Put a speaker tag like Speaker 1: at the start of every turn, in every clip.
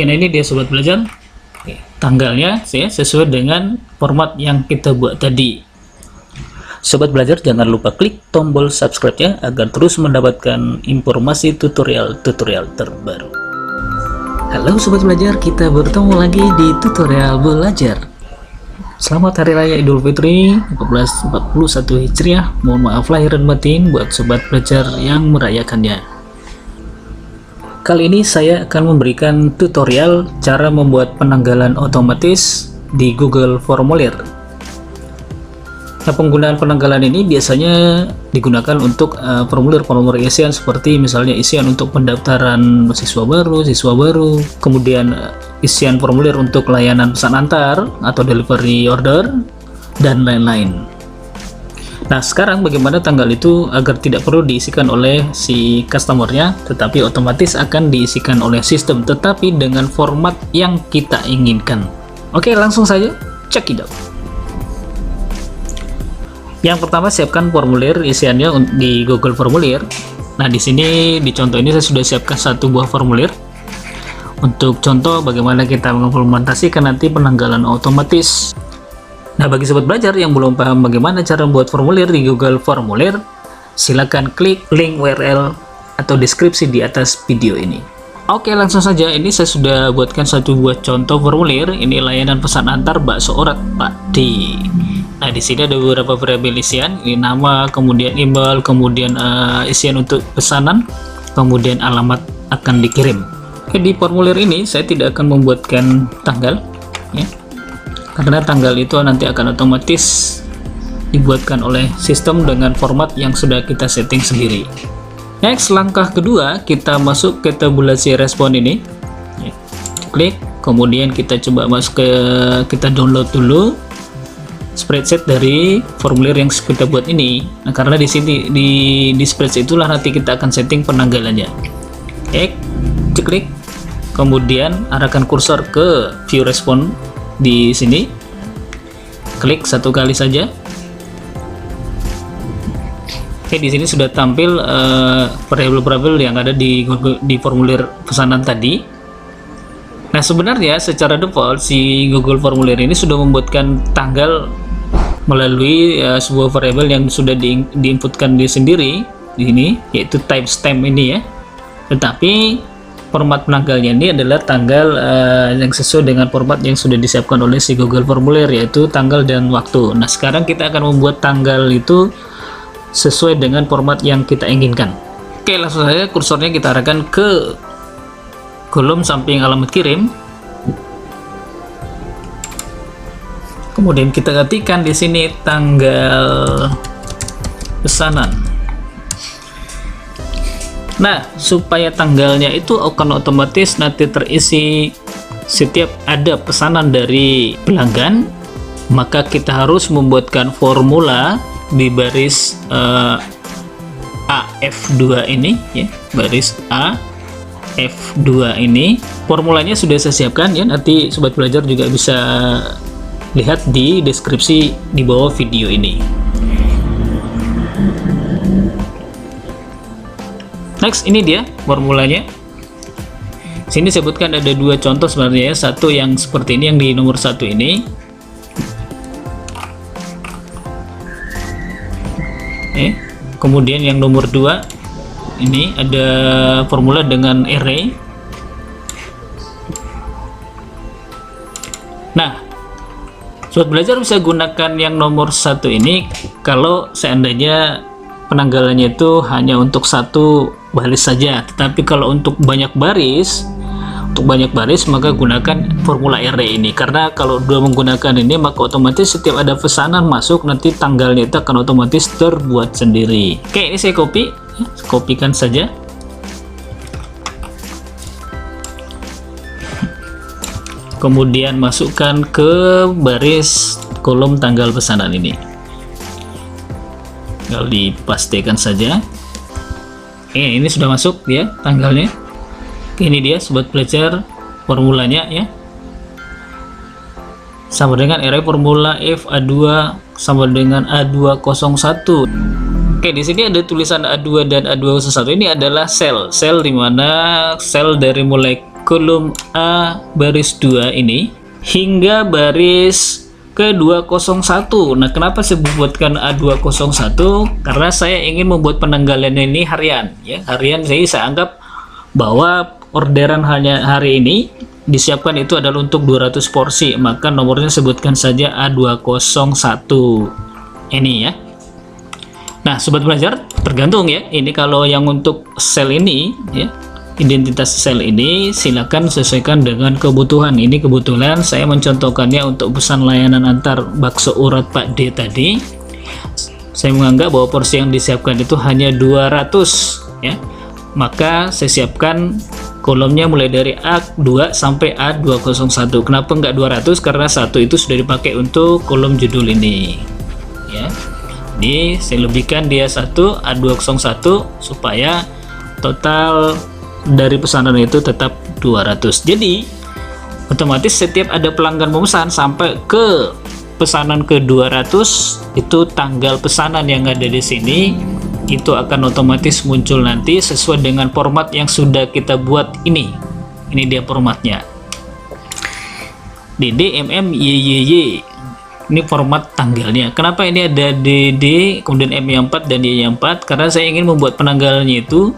Speaker 1: Oke, nah ini dia sobat belajar. Oke, tanggalnya ya sesuai dengan format yang kita buat tadi. Sobat belajar, jangan lupa klik tombol subscribe-nya agar terus mendapatkan informasi tutorial-tutorial terbaru. Halo sobat belajar, kita bertemu lagi di tutorial belajar. Selamat Hari Raya Idul Fitri 1441 Hijriah. Mohon maaf lahir dan batin buat sobat belajar yang merayakannya. Kali ini saya akan memberikan tutorial cara membuat penanggalan otomatis di Google Formulir. Nah, penggunaan penanggalan ini biasanya digunakan untuk formulir-formulir isian seperti misalnya isian untuk pendaftaran siswa baru, kemudian isian formulir untuk layanan pesan antar atau delivery order, dan lain-lain. Nah, sekarang bagaimana tanggal itu agar tidak perlu diisikan oleh si customernya, tetapi otomatis akan diisikan oleh sistem, tetapi dengan format yang kita inginkan. Oke, langsung saja check it out. Yang pertama, siapkan formulir isiannya di Google Formulir. Nah, di sini di contoh ini saya sudah siapkan satu buah formulir. Untuk contoh bagaimana kita mengimplementasikan nanti penanggalan otomatis. Nah, bagi sobat belajar yang belum paham bagaimana cara membuat formulir di Google Formulir, silakan klik link URL atau deskripsi di atas video ini. Oke, langsung saja. Ini saya sudah buatkan satu buah contoh formulir. Ini layanan pesan antar bakso orat Pak D. Nah, di sini ada beberapa variabel isian, ini nama, kemudian email, kemudian isian untuk pesanan, kemudian alamat akan dikirim. Oke, di formulir ini saya tidak akan membuatkan tanggal, ya, karena tanggal itu nanti akan otomatis dibuatkan oleh sistem dengan format yang sudah kita setting sendiri. Next, langkah kedua, kita masuk ke tabulasi respon ini, ya, klik, kemudian kita coba masuk kita download dulu spreadsheet dari formulir yang kita buat ini. Nah, karena di sini di spreadsheet itulah nanti kita akan setting penanggalannya. Oke, klik, kemudian arahkan kursor ke view respon di sini. Klik satu kali saja. Oke, di sini sudah tampil variabel-variabel yang ada di formulir pesanan tadi. Nah, sebenarnya secara default si Google Formulir ini sudah membuatkan tanggal melalui sebuah variabel yang sudah diinputkan di sendiri di sini, yaitu timestamp ini ya. Tetapi format penanggalnya ini adalah tanggal yang sesuai dengan format yang sudah disiapkan oleh si Google Formulir, yaitu tanggal dan waktu. Nah, sekarang kita akan membuat tanggal itu sesuai dengan format yang kita inginkan. Oke, langsung saja kursornya kita arahkan ke kolom samping alamat kirim. Kemudian kita ketikkan di sini tanggal pesanan. Nah, supaya tanggalnya itu akan otomatis nanti terisi setiap ada pesanan dari pelanggan, maka kita harus membuatkan formula di baris AF2 ini ya, baris A F2 ini. Formulanya sudah saya siapkan ya, nanti sobat belajar juga bisa lihat di deskripsi di bawah video ini. Next, ini dia formulanya. Sini sebutkan ada dua contoh sebenarnya ya. Satu yang seperti ini, yang di nomor satu ini. Kemudian yang nomor 2 ini ada formula dengan array. Nah, sobat belajar bisa gunakan yang nomor 1 ini kalau seandainya penanggalannya itu hanya untuk satu baris saja. Tetapi kalau untuk banyak baris, maka gunakan formula array ini. Karena kalau dua menggunakan ini, maka otomatis setiap ada pesanan masuk, nanti tanggalnya itu akan otomatis terbuat sendiri. Oke, ini saya kopikan saja. Kemudian masukkan ke baris kolom tanggal pesanan ini. Tinggal dipastikan saja. Ini sudah masuk ya tanggalnya. Ini dia sobat belajar formulanya ya. Sama dengan array formula if A2 sama dengan A201. Oke, di sini ada tulisan A2 dan A201. Ini adalah sel di mana sel dari mulai kolom A baris 2 ini hingga baris ke-201. Nah, kenapa saya buatkan A201? Karena saya ingin membuat penanggalannya ini harian ya. Harian, saya anggap bahwa orderan hanya hari ini disiapkan itu adalah untuk 200 porsi, maka nomornya sebutkan saja A201 ini ya. Nah, sobat belajar, tergantung ya. Ini kalau yang untuk sel ini ya, identitas sel ini silakan sesuaikan dengan kebutuhan. Ini kebetulan saya mencontohkannya untuk pesan layanan antar bakso urat Pak D tadi. Saya menganggap bahwa porsi yang disiapkan itu hanya 200 ya. Maka saya siapkan kolomnya mulai dari A2 sampai A201. Kenapa enggak 200? Karena satu itu sudah dipakai untuk kolom judul ini ya. Ini saya lebihkan dia satu A201 supaya total dari pesanan itu tetap 200. Jadi otomatis setiap ada pelanggan memesan sampai ke pesanan ke 200, itu tanggal pesanan yang ada di sini itu akan otomatis muncul nanti sesuai dengan format yang sudah kita buat ini. Ini dia formatnya. DD MM YYY. Ini format tanggalnya. Kenapa ini ada DD kemudian M4 dan Y4? Karena saya ingin membuat penanggalannya itu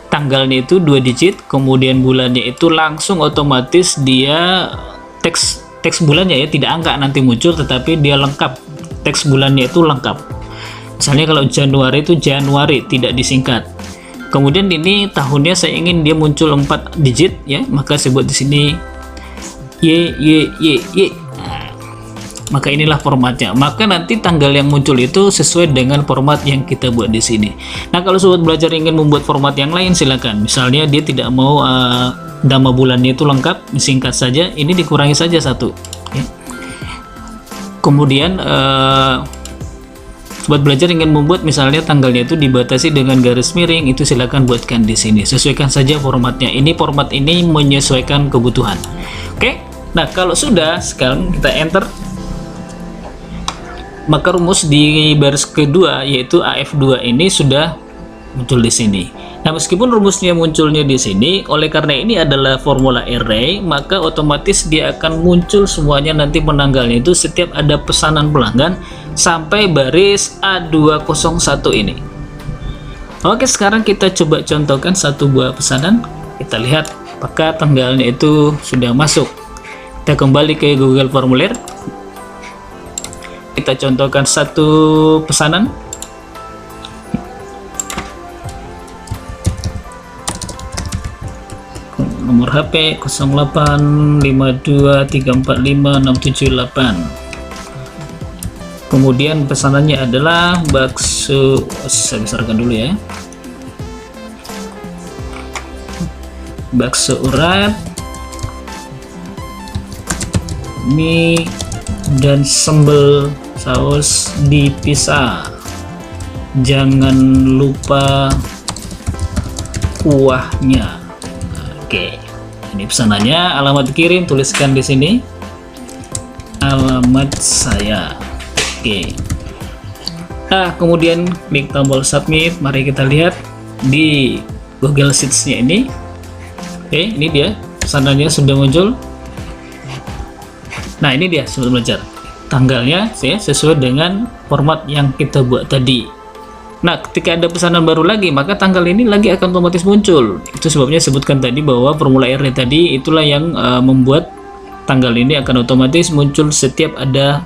Speaker 1: tanggalnya itu 2 digit, kemudian bulannya itu langsung otomatis dia teks bulannya ya, tidak angka nanti muncul, tetapi dia lengkap, teks bulannya itu lengkap. Misalnya kalau Januari itu Januari, tidak disingkat. Kemudian ini tahunnya saya ingin dia muncul 4 digit ya, maka saya buat di sini Y. Nah, maka inilah formatnya. Maka nanti tanggal yang muncul itu sesuai dengan format yang kita buat di sini. Nah, kalau sobat belajar ingin membuat format yang lain silakan. Misalnya dia tidak mau nama bulannya itu lengkap, disingkat saja, ini dikurangi saja satu ya. Kemudian sobat belajar ingin membuat misalnya tanggalnya itu dibatasi dengan garis miring, itu silakan buatkan di sini. Sesuaikan saja formatnya. Ini format ini menyesuaikan kebutuhan. Oke. Nah, kalau sudah, sekarang kita enter. Maka rumus di baris kedua yaitu AF2 ini sudah muncul di sini. Nah, meskipun rumusnya munculnya di sini, oleh karena ini adalah formula array, maka otomatis dia akan muncul semuanya nanti penanggalnya itu setiap ada pesanan pelanggan sampai baris A201 ini. Oke, sekarang kita coba contohkan satu buah pesanan. Kita lihat apakah tanggalnya itu sudah masuk. Kita kembali ke Google Formulir. Kita contohkan satu pesanan. Nomor HP 0852345678. Kemudian pesanannya adalah bakso, saya besarkan dulu ya, bakso urat, mie dan sambal saus dipisah, jangan lupa kuahnya. Oke, ini pesanannya. Alamat kirim tuliskan di sini, alamat saya. Oke. Nah, kemudian klik tombol submit. Mari kita lihat di Google Sheets-nya ini. Oke, ini dia pesanannya sudah muncul. Nah, ini dia sobat belajar, tanggalnya ya, sesuai dengan format yang kita buat tadi. Nah, ketika ada pesanan baru lagi, maka tanggal ini lagi akan otomatis muncul. Itu sebabnya sebutkan tadi bahwa formula array tadi itulah yang membuat tanggal ini akan otomatis muncul setiap ada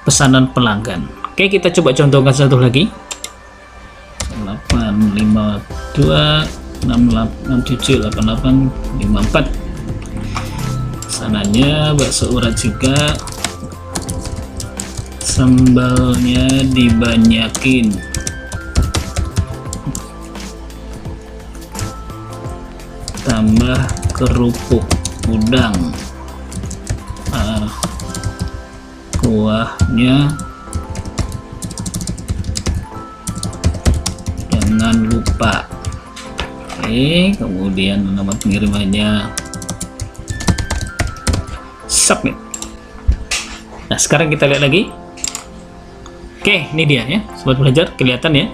Speaker 1: pesanan pelanggan. Oke, kita coba contohkan satu lagi. 85268678854. Pesanannya bakso urat juga, sambalnya dibanyakin, tambah kerupuk udang, kuahnya jangan lupa. Oke, kemudian nama pengirimannya, submit. Nah, sekarang kita lihat lagi. Oke, ini dia ya sobat belajar, kelihatan ya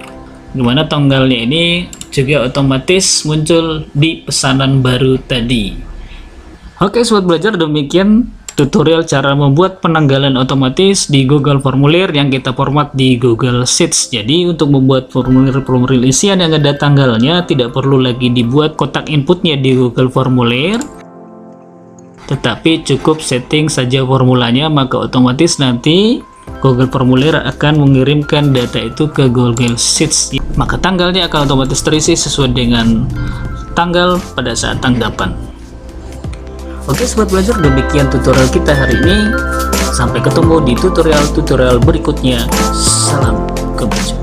Speaker 1: gimana tanggalnya ini juga otomatis muncul di pesanan baru tadi. Oke sobat belajar, demikian tutorial cara membuat penanggalan otomatis di Google Formulir yang kita format di Google Sheets. Jadi untuk membuat formulir isian yang ada tanggalnya, tidak perlu lagi dibuat kotak inputnya di Google Formulir, tetapi cukup setting saja formulanya, maka otomatis nanti Google Formulir akan mengirimkan data itu ke Google Sheets. Maka tanggalnya akan otomatis terisi sesuai dengan tanggal pada saat tanggapan. Oke sobat belajar, demikian tutorial kita hari ini. Sampai ketemu di tutorial berikutnya. Salam kebaca.